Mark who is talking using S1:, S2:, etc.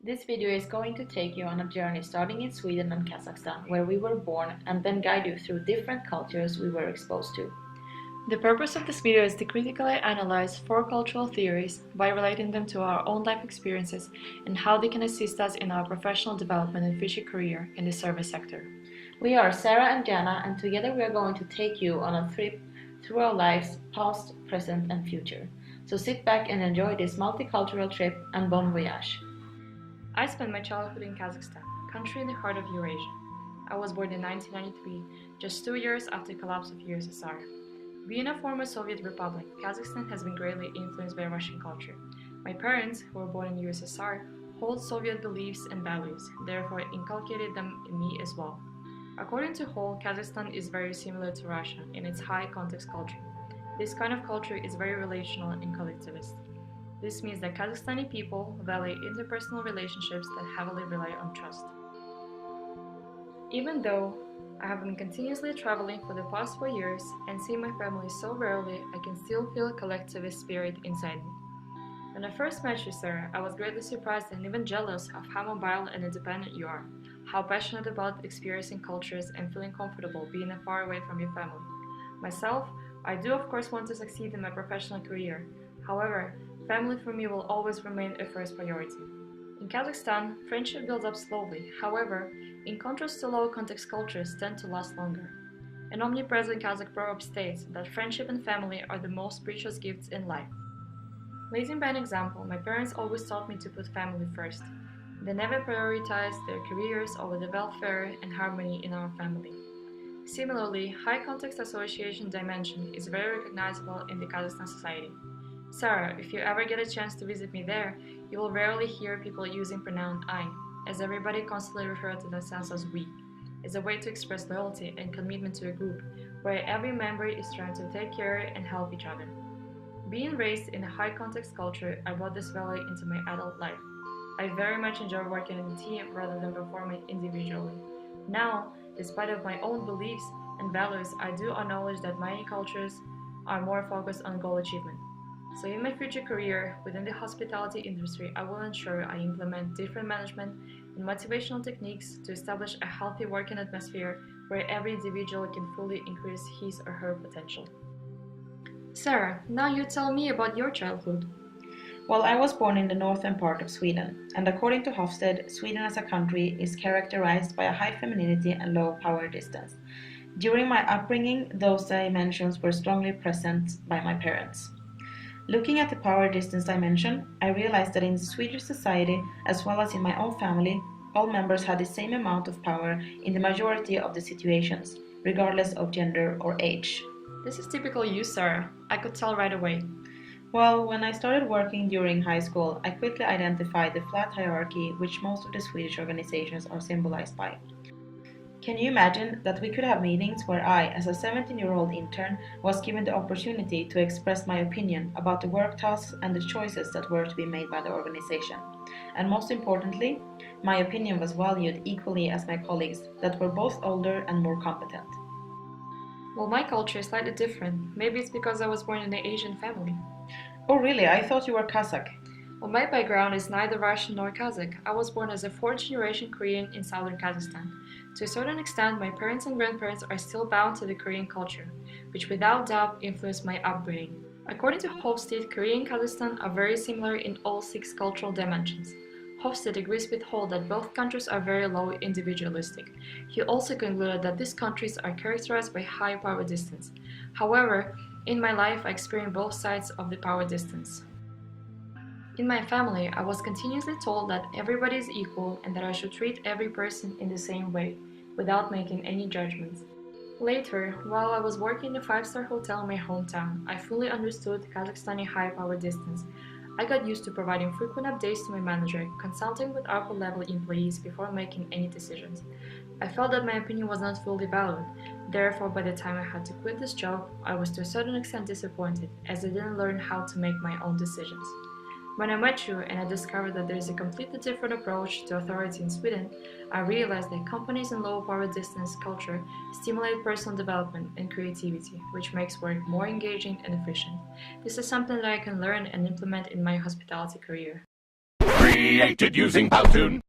S1: This video is going to take you on a journey starting in Sweden and Kazakhstan, where we were born, and then guide you through different cultures we were exposed to.
S2: The purpose of this video is to critically analyze four cultural theories by relating them to our own life experiences and how they can assist us in our professional development and future career in the service sector.
S1: We are Sarah and Jana, and together we are going to take you on a trip through our lives, past, present and future. So sit back and enjoy this multicultural trip, and bon voyage!
S2: I spent my childhood in Kazakhstan, country in the heart of Eurasia. I was born in 1993, just 2 years after the collapse of USSR. Being a former Soviet republic, Kazakhstan has been greatly influenced by Russian culture. My parents, who were born in USSR, hold Soviet beliefs and values, therefore inculcated them in me as well. According to Hall, Kazakhstan is very similar to Russia in its high context culture. This kind of culture is very relational and collectivist. This means that Kazakhstani people value interpersonal relationships that heavily rely on trust. Even though I have been continuously traveling for the past 4 years and see my family so rarely, I can still feel a collectivist spirit inside me. When I first met you, Sarah, I was greatly surprised and even jealous of how mobile and independent you are, how passionate about experiencing cultures and feeling comfortable being far away from your family. Myself, I do of course want to succeed in my professional career. However, family for me will always remain a first priority. In Kazakhstan, friendship builds up slowly. However, in contrast to low-context cultures tend to last longer. An omnipresent Kazakh proverb states that friendship and family are the most precious gifts in life. Leading by an example, my parents always taught me to put family first. They never prioritized their careers over the welfare and harmony in our family. Similarly, high-context association dimension is very recognizable in the Kazakhstan society. Sarah, if you ever get a chance to visit me there, you will rarely hear people using pronoun I, as everybody constantly refers to themselves as we, as a way to express loyalty and commitment to a group, where every member is trying to take care and help each other. Being raised in a high-context culture, I brought this value into my adult life. I very much enjoy working in a team rather than performing individually. Now, despite of my own beliefs and values, I do acknowledge that many cultures are more focused on goal achievement. So in my future career within the hospitality industry, I will ensure I implement different management and motivational techniques to establish a healthy working atmosphere where every individual can fully increase his or her potential. Sarah, now you tell me about your childhood.
S1: Well, I was born in the northern part of Sweden, and according to Hofstede, Sweden as a country is characterized by a high femininity and low power distance. During my upbringing, those dimensions were strongly present by my parents. Looking at the power distance dimension, I realized that in Swedish society, as well as in my own family, all members had the same amount of power in the majority of the situations, regardless of gender or age.
S2: This is typical you, Sarah. I could tell right away.
S1: Well, when I started working during high school, I quickly identified the flat hierarchy which most of the Swedish organizations are symbolized by. Can you imagine that we could have meetings where I, as a 17-year-old intern, was given the opportunity to express my opinion about the work tasks and the choices that were to be made by the organization? And most importantly, my opinion was valued equally as my colleagues that were both older and more competent.
S2: Well, my culture is slightly different. Maybe it's because I was born in an Asian family.
S1: Oh really? I thought you were Kazakh.
S2: Well, my background is neither Russian nor Kazakh. I was born as a fourth-generation Korean in southern Kazakhstan. To a certain extent, my parents and grandparents are still bound to the Korean culture, which without doubt influenced my upbringing. According to Hofstede, Korea and Kazakhstan are very similar in all 6 cultural dimensions. Hofstede agrees with Hall that both countries are very low individualistic. He also concluded that these countries are characterized by high power distance. However, in my life, I experienced both sides of the power distance. In my family, I was continuously told that everybody is equal and that I should treat every person in the same way, without making any judgments. Later, while I was working in a 5-star hotel in my hometown, I fully understood Kazakhstani high power distance. I got used to providing frequent updates to my manager, consulting with upper-level employees before making any decisions. I felt that my opinion was not fully valued. Therefore, by the time I had to quit this job, I was to a certain extent disappointed, as I didn't learn how to make my own decisions. When I met you and I discovered that there is a completely different approach to authority in Sweden, I realized that companies in low power distance culture stimulate personal development and creativity, which makes work more engaging and efficient. This is something that I can learn and implement in my hospitality career.
S3: created using Powtoon.